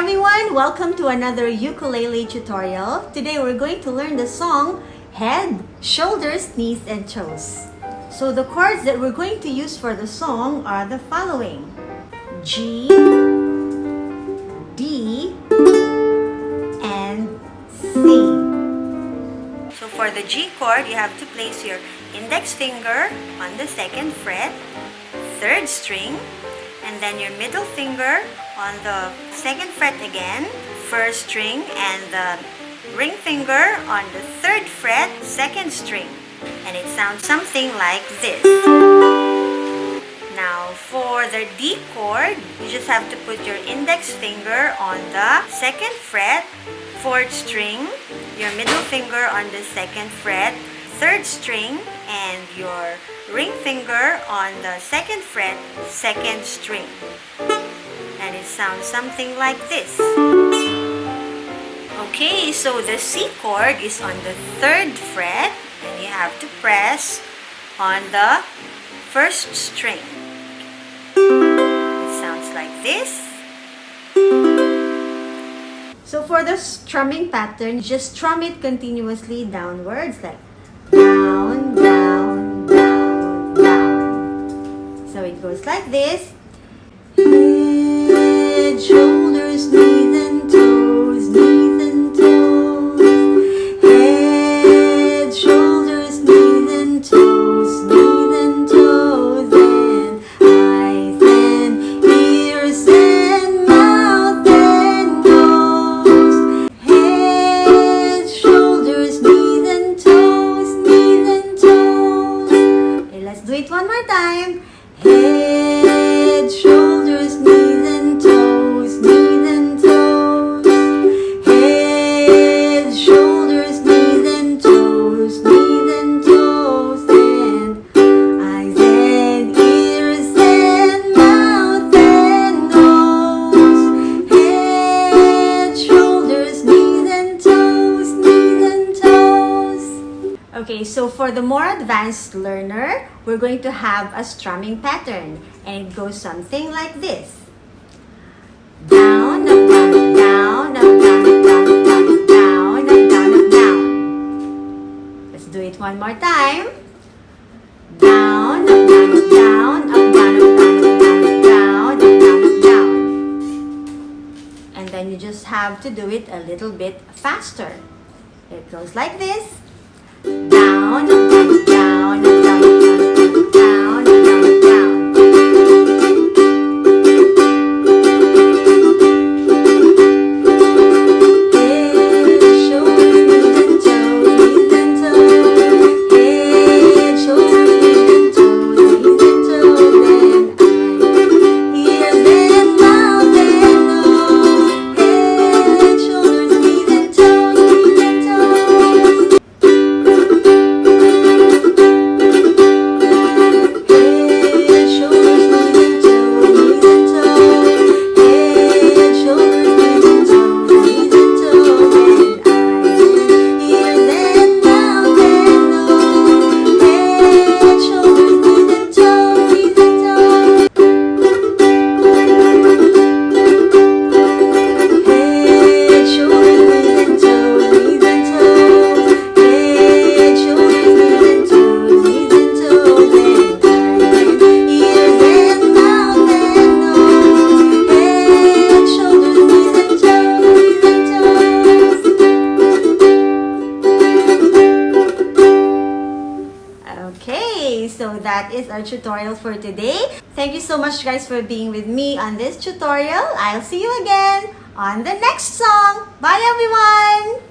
everyone! Welcome to another ukulele tutorial. Today we're going to learn the song Head, Shoulders, Knees, and Toes. So the chords that we're going to use for the song are the following: G, D, and C. So for the G chord, you have to place your index finger on the 2nd fret, 3rd string, and then your middle finger on the 2nd fret again, 1st string, and the ring finger on the 3rd fret, 2nd string. And it sounds something like this. Now for the D chord, you just have to put your index finger on the 2nd fret, 4th string, your middle finger on the 2nd fret, 3rd string, and your ring finger on the 2nd fret, 2nd string. And it sounds something like this. Okay, so the C chord is on the 3rd fret, and you have to press on the 1st string. It sounds like this. So for the strumming pattern, just strum it continuously downwards, like down, down, down, down. So it goes like this. Head, shoulders, knees and toes, knees and toes. Head, shoulders, knees and toes, knees and toes. And eyes and ears and mouth and nose. Head, shoulders, knees and toes, knees and toes. Okay, let's do it one more time. Head, shoulders, knees and toes, knees and toes. Head, shoulders, knees and toes, knees and toes. And eyes and ears and mouth and nose. Head, shoulders, knees and toes, knees and toes. Okay, so for the more advanced learner, we're going to have a strumming pattern, and it goes something like this. Down, up, down, up, down, up, down, up, down, up, down, up, down, up, down. Let's do it one more time. Down, up, down, up, down, up, down, up, down, up, down, up, down, up, down, up, down. And then you just have to do it a little bit faster. It goes like this. Down, up, down, up, down, up, down, up, down, up, down, up, down, up, down. So that is our tutorial for today. Thank you so much guys for being with me on this tutorial. I'll see you again on the next song. Bye everyone!